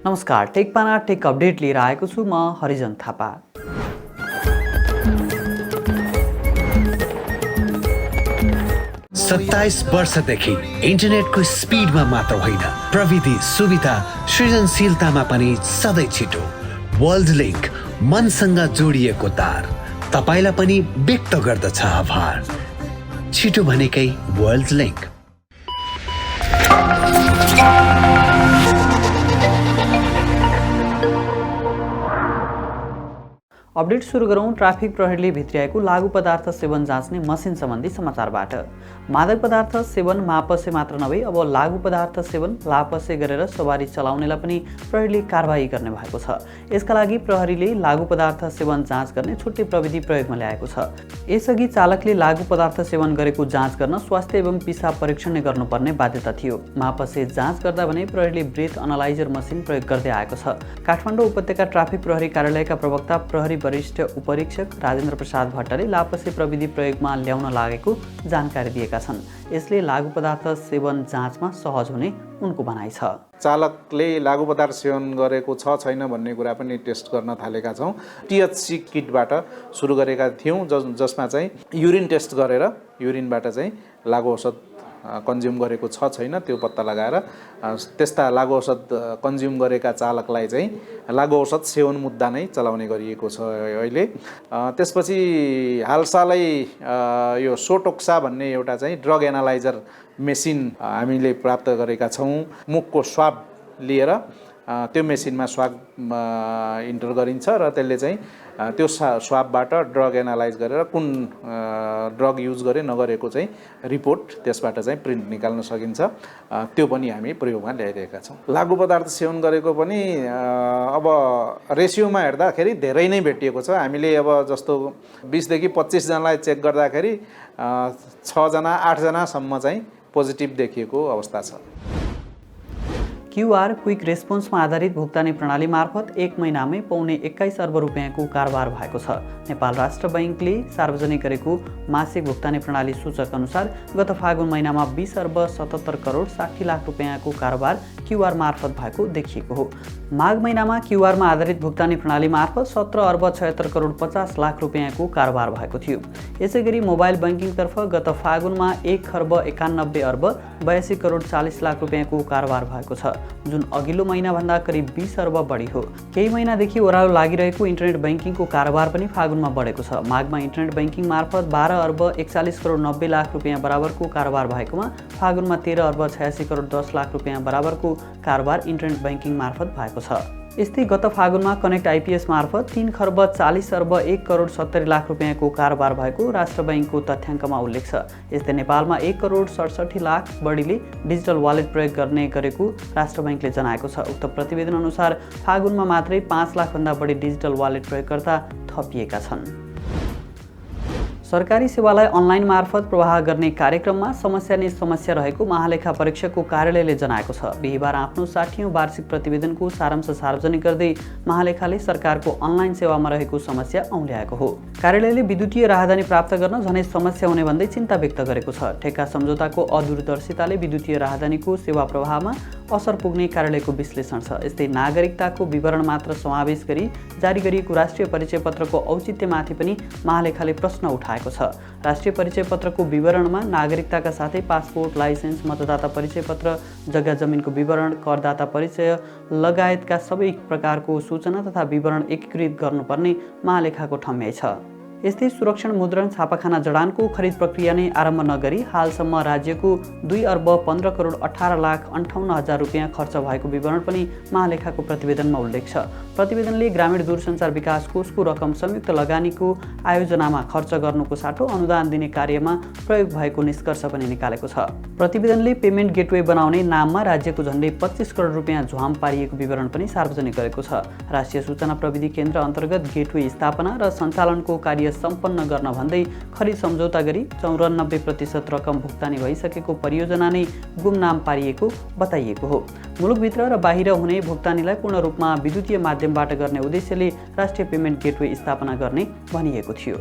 नमस्कार, टेकपाना take update लिएर आएको छु म हरिजन थापा। सत्ताइस वर्षदेखि इन्टरनेटको स्पिडमा मात्र होइन, प्रविधि सुविधा सृजनशीलतामा पनि सधैँ छिटो। वर्ल्ड लिङ्क, मनसँग जोडिएको तार, तपाईलाई पनि व्यक्त गर्दछ आभार। छिटो भनेकै वर्ल्ड लिङ्क। अपडेट सुरु गरौँ ट्राफिक प्रहरीले भित्र्याएको लागु पदार्थ सेवन जाँच्ने मसिन सम्बन्धी समाचारबाट। मादक पदार्थ सेवन मापसे मात्र नभई अब लागु पदार्थ सेवन लापसे गरेर सवारी चलाउनेलाई पनि प्रहरीले कारबाही गर्ने भएको छ। यसका लागि प्रहरीले लागु पदार्थ सेवन जाँच गर्ने छुट्टै प्रविधि प्रयोगमा ल्याएको छ। यसअघि चालकले लागु पदार्थ सेवन गरेको जाँच गर्न स्वास्थ्य एवं पिसाब परीक्षण नै गर्नुपर्ने बाध्यता थियो। मापसे जाँच गर्दा भने प्रहरीले ब्रेथ एनालाइजर मसिन प्रयोग गर्दै आएको छ। काठमाडौँ उपत्यका ट्राफिक प्रहरी कार्यालयका प्रवक्ता प्रहरी वरिष्ठ उपरीक्षक राजेन्द्र प्रसाद भट्टले लापसे प्रविधि प्रयोगमा ल्याउन लागेको जानकारी दिएका छन्। यसले लागु पदार्थ सेवन जाँचमा सहज हुने उनको भनाइ छ। चालकले लागु पदार्थ सेवन गरेको छ छैन भन्ने कुरा पनि टेस्ट गर्न थालेका छौँ। टिएचसी किटबाट सुरु गरेका थियौँ, जसमा चाहिँ युरिन टेस्ट गरेर युरिनबाट चाहिँ लागु औषध कन्ज्युम गरेको छ छैन त्यो पत्ता लगाएर त्यस्ता लागु औषध कन्ज्युम गरेका चालकलाई चाहिँ लागु औषध सेवन मुद्दा नै चलाउने गरिएको छ अहिले। त्यसपछि हालसालै यो सोटोक्सा भन्ने एउटा चाहिँ ड्रग एनालाइजर मेसिन हामीले प्राप्त गरेका छौँ। मुखको स्वाब लिएर त्यो मेसिनमा स्वाब इन्टर गरिन्छ र त्यसले चाहिँ त्यो स्वाबबाट ड्रग एनालाइज गरेर कुन ड्रग युज गरे नगरेको चाहिँ रिपोर्ट त्यसबाट चाहिँ प्रिन्ट निकाल्न सकिन्छ। त्यो पनि हामी प्रयोगमा ल्याइरहेका छौँ। लागु पदार्थ सेवन गरेको पनि अब रेसियोमा हेर्दाखेरि धेरै नै भेटिएको छ। हामीले अब जस्तो 20 देखि 25 जनालाई चेक गर्दाखेरि 6 जना 8 जनासम्म चाहिँ पोजिटिभ देखिएको अवस्था छ। क्युआर क्विक रेस्पोन्समा आधारित भुक्तानी प्रणाली मार्फत 1 महिनामै पौने 21 अर्ब रुपियाँको कारोबार भएको छ। नेपाल राष्ट्र बैंकले सार्वजनिक गरेको मासिक भुक्तानी प्रणाली सूचक अनुसार गत फागुन महिनामा 20 अर्ब 77 करोड 60 लाख रुपियाँको कारोबार क्युआर मार्फत भएको देखिएको हो। माघ महिनामा क्युआरमा आधारित भुक्तानी प्रणाली मार्फत 17 अर्ब 76 करोड 50 लाख रुपियाँको कारोबार भएको थियो। यसैगरी मोबाइल बैंकिङतर्फ गत फागुनमा 1 खर्ब 91 अर्ब 82 करोड 40 लाख रुपियाँको कारोबार भएको छ, जुन अघिल्लो महिनाभन्दा करिब 20 अर्ब बढी हो। केही महिनादेखि ओह्रालो लागिरहेको इन्टरनेट बैंकिङको कारोबार पनि फागुनमा बढेको छ। माघमा इन्टरनेट बैंकिङ मार्फत 12 अर्ब 41 करोड 90 लाख रुपियाँ बराबरको कारोबार भएकोमा फागुनमा 13 अर्ब 86 करोड 10 लाख रुपियाँ बराबरको कारोबार इन्टरनेट बैंकिङ मार्फत भएको छ। यस्तै गत फागुनमा कनेक्ट आइपिएस मार्फत 3 खर्ब 40 अर्ब 1 करोड 70 लाख रुपियाँको कारोबार भएको राष्ट्र बैंकको तथ्याङ्कमा उल्लेख छ। यस्तै नेपालमा 1 करोड 67 लाख बढीले डिजिटल वालेट प्रयोग गर्ने गरेको राष्ट्र बैंकले जनाएको छ। उक्त प्रतिवेदन अनुसार फागुनमा मात्रै 5 लाखभन्दा बढी डिजिटल वालेट प्रयोगकर्ता थपिएका छन्। सरकारी सेवालाई अनलाइन मार्फत प्रवाह गर्ने कार्यक्रममा समस्या नै समस्या रहेको महालेखा परीक्षकको कार्यालयले जनाएको छ। बिहिबार आफ्नो 60औं वार्षिक प्रतिवेदनको सारांश सार्वजनिक गर्दै महालेखाले सरकारको अनलाइन सेवामा रहेको समस्या औल्याएको हो। कार्यालयले विद्युतीय राहदानी प्राप्त गर्न झनै समस्या हुने भन्दै चिन्ता व्यक्त गरेको छ। ठेक्का सम्झौताको अदूरदर्शिताले विद्युतीय राहदानीको सेवा प्रवाहमा असर पुग्ने कार्यालयको विश्लेषण छ। यस्तै नागरिकताको विवरण मात्र समावेश गरी जारी गरिएको राष्ट्रिय परिचय पत्रको औचित्यमाथि पनि महालेखाले प्रश्न उठाएको छ। राष्ट्रिय परिचय पत्रको विवरणमा नागरिकताका साथै पासपोर्ट, लाइसेन्स, मतदाता परिचय पत्र, जग्गा जमिनको विवरण, करदाता परिचय लगायतका सबै प्रकारको सूचना तथा विवरण एकीकृत गर्नुपर्ने महालेखाको ठम्याइ छ। यस्तै सुरक्षण मुद्रण छापाखाना जडानको खरिद प्रक्रिया नै आरम्भ नगरी हालसम्म राज्यको 2 अर्ब 15 करोड 18 लाख 58 हजार रुपियाँ खर्च भएको विवरण पनि महालेखाको प्रतिवेदनमा उल्लेख छ। प्रतिवेदनले ग्रामीण दूरसञ्चार विकास कोषको रकम संयुक्त लगानीको आयोजनामा खर्च गर्नुको साटो अनुदान दिने कार्यमा प्रयोग भएको निष्कर्ष पनि निकालेको छ। प्रतिवेदनले पेमेन्ट गेटवे बनाउने नाममा राज्यको झन्डै 25 करोड रुपियाँ झ्वाम पारिएको विवरण पनि सार्वजनिक गरेको छ। राष्ट्रिय सूचना प्रविधि केन्द्र अन्तर्गत गेटवे स्थापना र सञ्चालनको कार्य सम्पन्न गर्न भन्दै खरिद सम्झौता गरी 94% रकम भुक्तानी भइसकेको परियोजना नै गुमनाम पारिएको बताइएको हो। मुलुकभित्र र बाहिर हुने भुक्तानीलाई पूर्ण रूपमा विद्युतीय माध्यमबाट गर्ने उद्देश्यले राष्ट्रिय पेमेन्ट गेटवे स्थापना गर्ने भनिएको थियो।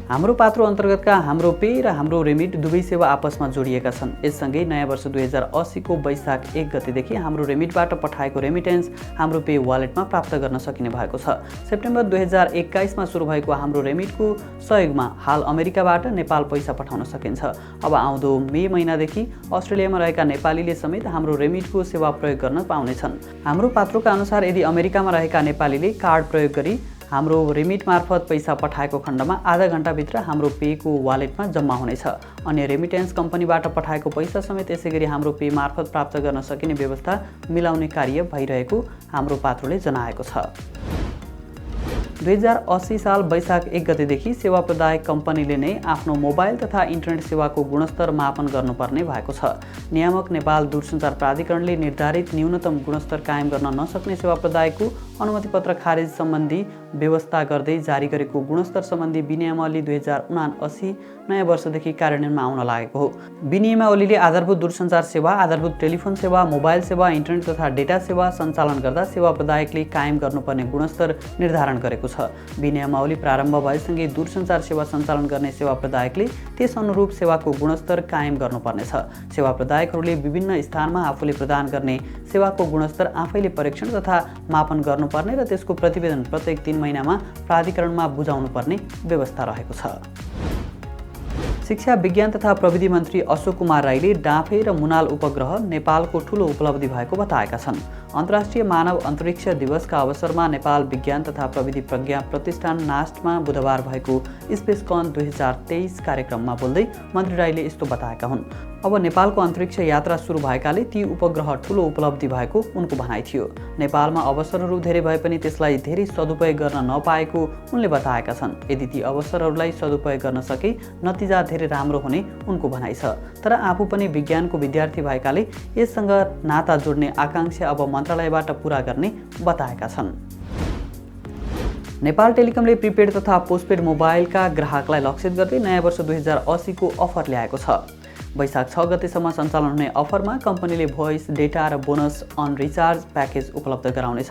हाम्रो पात्रो अन्तर्गतका हाम्रो पे र हाम्रो रेमिट दुवै सेवा आपसमा जोडिएका छन्। यससँगै नयाँ वर्ष 2080 को वैशाख 1 गतेदेखि हाम्रो रेमिटबाट पठाएको रेमिटेन्स हाम्रो पे वालेटमा प्राप्त गर्न सकिने भएको छ। सेप्टेम्बर 2021 मा सुरु भएको हाम्रो रेमिटको सहयोगमा हाल अमेरिकाबाट नेपाल पैसा पठाउन सकिन्छ। अब आउँदो मे महिनादेखि अस्ट्रेलियामा रहेका नेपालीले समेत हाम्रो रेमिटको सेवा प्रयोग गर्न पाउनेछन्। हाम्रो पात्रोका अनुसार यदि अमेरिकामा रहेका नेपालीले कार्ड प्रयोग गरी हाम्रो रेमिट मार्फत पैसा पठाएको खण्डमा आधा घण्टाभित्र हाम्रो पेको वालेटमा जम्मा हुनेछ। अन्य रेमिटेन्स कम्पनीबाट पठाएको पैसा समेत यसैगरी हाम्रो पे मार्फत प्राप्त गर्न सकिने व्यवस्था मिलाउने कार्य भइरहेको हाम्रो पात्रोले जनाएको छ। 2080 साल वैशाख 1 गतेदेखि सेवा प्रदायक कम्पनीले नै आफ्नो मोबाइल तथा इन्टरनेट सेवाको गुणस्तर मापन गर्नुपर्ने भएको छ। नियामक नेपाल दूरसञ्चार प्राधिकरणले निर्धारित न्यूनतम गुणस्तर कायम गर्न नसक्ने सेवा प्रदायकको अनुमतिपत्र खारेज सम्बन्धी व्यवस्था गर्दै जारी गरेको गुणस्तर सम्बन्धी विनियमावली 2079 नयाँ वर्षदेखि कार्यान्वयनमा आउन लागेको हो। विनियमावलीले आधारभूत दूरसञ्चार सेवा, आधारभूत टेलिफोन सेवा, मोबाइल सेवा, इन्टरनेट तथा डेटा सेवा सञ्चालन गर्दा सेवा प्रदायकले कायम गर्नुपर्ने गुणस्तर निर्धारण गरेको छ। विनियमावली प्रारम्भ भएसँगै दूरसञ्चार सेवा सञ्चालन गर्ने सेवा प्रदायकले त्यस अनुरूप सेवाको गुणस्तर कायम गर्नुपर्नेछ। सेवा प्रदायकहरूले विभिन्न स्थानमा आफूले प्रदान गर्ने सेवाको गुणस्तर आफैले परीक्षण तथा मापन गर्नुपर्ने र त्यसको प्रतिवेदन प्रत्येक 3 महिनामा प्राधिकरणमा बुझाउनुपर्ने व्यवस्था रहेको छ। शिक्षा, विज्ञान तथा प्रविधि मन्त्री अशोक कुमार राईले डाँफे र मुनाल उपग्रह नेपालको ठूलो उपलब्धि भएको बताएका छन्। अन्तर्राष्ट्रिय मानव अन्तरिक्ष दिवसका अवसरमा नेपाल विज्ञान तथा प्रविधि प्रज्ञा प्रतिष्ठान नास्टमा बुधबार भएको स्पेसकन 2023 कार्यक्रममा बोल्दै मन्त्री राईले यस्तो बताएका हुन्। अब नेपालको अन्तरिक्ष यात्रा सुरु भएकाले ती उपग्रह ठूलो उपलब्धि भएको उनको भनाइ थियो। नेपालमा अवसरहरू धेरै भए पनि त्यसलाई धेरै सदुपयोग गर्न नपाएको उनले बताएका छन्। यदि ती अवसरहरूलाई सदुपयोग गर्न सके नतिजा धेरै राम्रो हुने उनको भनाइ छ। तर आफू पनि विज्ञानको विद्यार्थी भएकाले यससँग नाता जोड्ने आकांक्षा अब मन्त्रालयबाट पुरा गर्ने बताएका छन्। नेपाल टेलिकमले प्रिपेड तथा पोस्टपेड मोबाइलका ग्राहकलाई लक्षित गर्दै नयाँ वर्ष 2080 को अफर ल्याएको छ। वैशाख 6 गतेसम्म सञ्चालन हुने अफरमा कम्पनीले भोइस, डेटा र बोनस अन रिचार्ज प्याकेज उपलब्ध गराउनेछ।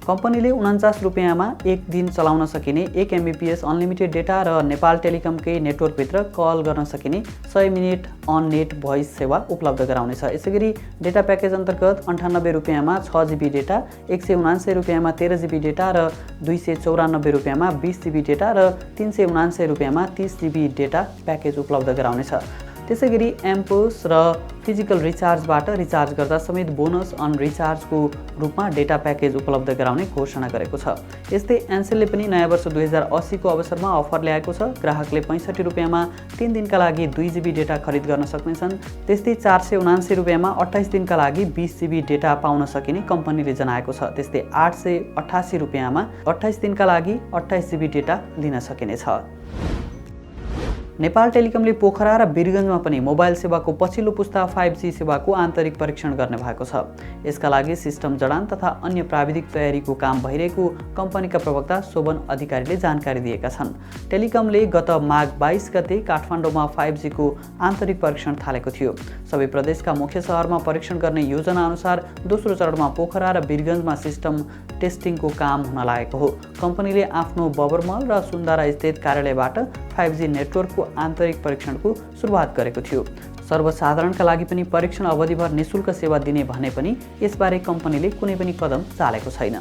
कम्पनीले 49 रुपियाँमा 1 दिन चलाउन सकिने 1 MBPS अनलिमिटेड डेटा र नेपाल टेलिकमकै नेटवर्कभित्र कल गर्न सकिने 100 मिनेट अन नेट भोइस सेवा उपलब्ध गराउनेछ। यसैगरी डेटा प्याकेज अन्तर्गत 98 रुपियाँमा 6 GB डेटा, 179 रुपियाँमा 13 GB डेटा र 294 रुपियाँमा 20 GB डेटा र 379 रुपियाँमा 30 GB डेटा प्याकेज उपलब्ध गराउनेछ। त्यसैगरी एमपोस र फिजिकल रिचार्जबाट रिचार्ज गर्दा समेत बोनस अन रिचार्जको रूपमा डेटा प्याकेज उपलब्ध गराउने घोषणा गरेको छ। यस्तै एनसेलले पनि नयाँ वर्ष 2080 को अवसरमा अफर ल्याएको छ। ग्राहकले 65 रुपियाँमा 3 दिनका लागि 2 GB डेटा खरिद गर्न सक्नेछन्। त्यस्तै 479 रुपियाँमा 28 दिनका लागि 20 GB डेटा पाउन सकिने कम्पनीले जनाएको छ। त्यस्तै 888 रुपियाँमा 28 दिनका लागि 28 GB डेटा लिन सकिनेछ। नेपाल टेलिकमले पोखरा र वीरगञ्जमा पनि मोबाइल सेवाको पछिल्लो पुस्ता 5G सेवाको आन्तरिक परीक्षण गर्ने भएको छ। यसका लागि सिस्टम जडान तथा अन्य प्राविधिक तयारीको काम भइरहेको कम्पनीका प्रवक्ता शोभन अधिकारीले जानकारी दिएका छन्। टेलिकमले गत माघ 22 गते काठमाडौँमा 5G को आन्तरिक परीक्षण थालेको थियो। सबै प्रदेशका मुख्य सहरमा परीक्षण गर्ने योजना अनुसार दोस्रो चरणमा पोखरा र वीरगञ्जमा सिस्टम टेस्टिङको काम हुन लागेको हो। कम्पनीले आफ्नो बबरमल र सुन्दरा स्थित कार्यालयबाट 5G नेटवर्कको आन्तरिक परीक्षणको सुरुवात गरेको थियो। सर्वसाधारणका लागि पनि परीक्षण अवधिभर निःशुल्क सेवा दिने भने पनि यसबारे कम्पनीले कुनै पनि कदम चालेको छैन।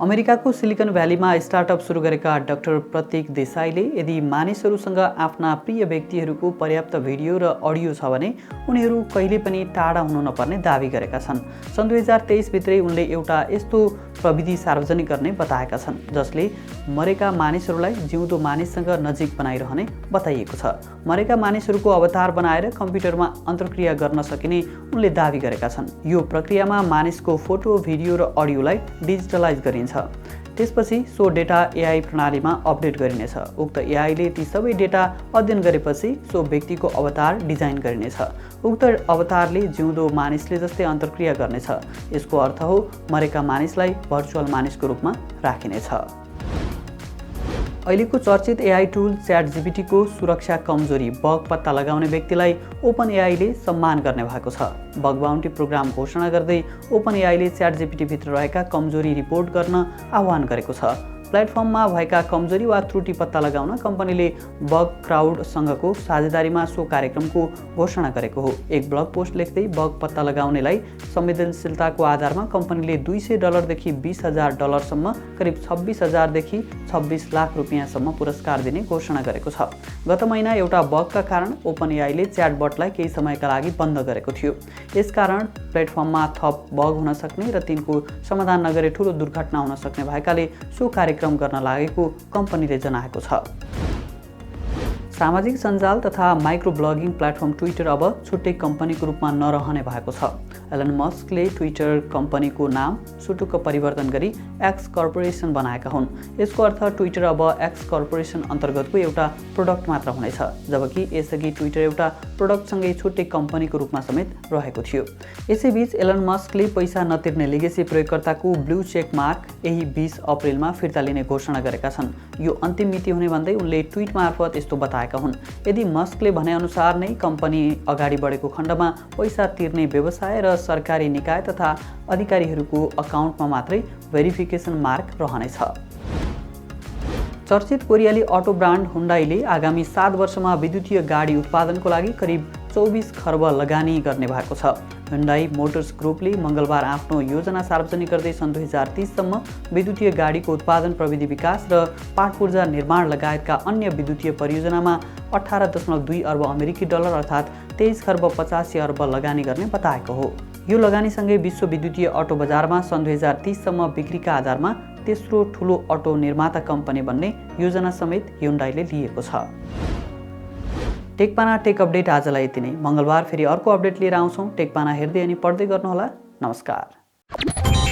अमेरिकाको सिलिकन भ्यालीमा स्टार्टअप सुरु गरेका डाक्टर प्रतीक देसाईले यदि मानिसहरूसँग आफ्ना प्रिय व्यक्तिहरूको पर्याप्त भिडियो र अडियो छ भने उनीहरू कहिले पनि टाढा हुनु नपर्ने दावी गरेका छन्। सन् 2023 भित्रै उनले एउटा यस्तो प्रविधि सार्वजनिक गर्ने बताएका छन् जसले मरेका मानिसहरूलाई जिउँदो मानिससँग नजिक बनाइरहने बताइएको छ। मरेका मानिसहरूको अवतार बनाएर कम्प्युटरमा अन्तर्क्रिया गर्न सकिने उनले दावी गरेका छन्। यो प्रक्रियामा मानिसको फोटो, भिडियो र अडियोलाई डिजिटलाइज गरिन्छ। त्यसपछि सो डेटा एआई प्रणालीमा अपडेट गरिनेछ। उक्त एआईले ती सबै डेटा अध्ययन गरेपछि सो व्यक्तिको अवतार डिजाइन गरिनेछ। उक्त अवतारले जिउँदो मानिसले जस्तै अन्तर्क्रिया गर्नेछ। यसको अर्थ हो मरेका मानिसलाई भर्चुअल मानिसको रूपमा राखिनेछ। अहिलेको चर्चित एआई टुल च्याटजीपीटी को सुरक्षा कमजोरी बग पत्ता लगाउने व्यक्तिलाई ओपन एआईले सम्मान गर्ने भएको छ। बग बाउन्टी प्रोग्राम घोषणा गर्दै ओपन एआईले च्याटजीपीटी भित्र रहेका कमजोरी रिपोर्ट गर्न आह्वान गरेको छ। प्लेटफर्ममा भएका कमजोरी वा त्रुटि पत्ता लगाउन कम्पनीले बग क्राउडसँगको साझेदारीमा सो कार्यक्रमको घोषणा गरेको हो। एक ब्लग पोस्ट लेख्दै बग पत्ता लगाउनेलाई संवेदनशीलताको आधारमा कम्पनीले $200 देखि $20,000 सम्म करिब 26,000 देखि 26 लाख रुपियाँसम्म पुरस्कार दिने घोषणा गरेको छ। गत महिना एउटा बगका कारण ओपनएआईले च्याटबटलाई केही समयका लागि बन्द गरेको थियो। यसकारण प्लेटफर्ममा थप बग हुन सक्ने र तिनको समाधान नगरे ठूलो दुर्घटना हुन सक्ने भएकाले सो कार्यक्रम गर्न लागेको कम्पनीले जनाएको छ। सामाजिक सञ्जाल तथा माइक्रो ब्लगिङ प्लेटफर्म ट्विटर अब छुट्टै कम्पनीको रूपमा नरहने भएको छ। एलन मस्कले ट्विटर कम्पनीको नाम सुटुक्क परिवर्तन गरी एक्स कर्पोरेसन बनाएका हुन्। यसको अर्थ ट्विटर अब एक्स कर्पोरेसन अन्तर्गतको एउटा प्रोडक्ट मात्र हुनेछ, जबकि यसअघि ट्विटर एउटा प्रोडक्टसँगै छुट्टै कम्पनीको रूपमा समेत रहेको थियो। यसैबीच एलन मस्कले पैसा नतिर्ने लेगेसी प्रयोगकर्ताको ब्लू चेक मार्क यही 20 अप्रिलमा फिर्ता लिने घोषणा गरेका छन्। यो अन्तिम मिति हुने भन्दै उनले ट्विट मार्फत यस्तो बताएका हुन्। यदि मस्कले भनेअनुसार नै कम्पनी अगाडि बढेको खण्डमा पैसा तिर्ने व्यवसाय र सरकारी निकाय तथा अधिकारीहरूको अकाउन्टमा मात्रै भेरिफिकेसन मार्क रहनेछ। चर्चित कोरियाली अटो ब्रान्ड हुन्डाईले आगामी 7 वर्षमा विद्युतीय गाडी उत्पादनको लागि करिब 24 खर्ब लगानी गर्ने भएको छ। हुन्डाई मोटर्स ग्रुपले मङ्गलबार आफ्नो योजना सार्वजनिक गर्दै सन् 2030 सम्म विद्युतीय गाडीको उत्पादन, प्रविधि विकास र पाटपुर्जा निर्माण लगायतका अन्य विद्युतीय परियोजनामा 18.2 अर्ब अमेरिकी डलर अर्थात् 23 खर्ब 85 अर्ब लगानी गर्ने बताएको हो। यो लगानीसँगै विश्व विद्युतीय अटो बजारमा सन् 2030 सम्म बिक्रीका आधारमा तेस्रो ठूलो अटो निर्माता कम्पनी बन्ने योजना समेत हुन्डाईले लिएको छ। टेकपाना टेक अपडेट आजलाई यति नै। मङ्गलबार फेरि अर्को अपडेट लिएर आउँछौँ। टेकपाना हेर्दै अनि पढ्दै गर्नुहोला। नमस्कार।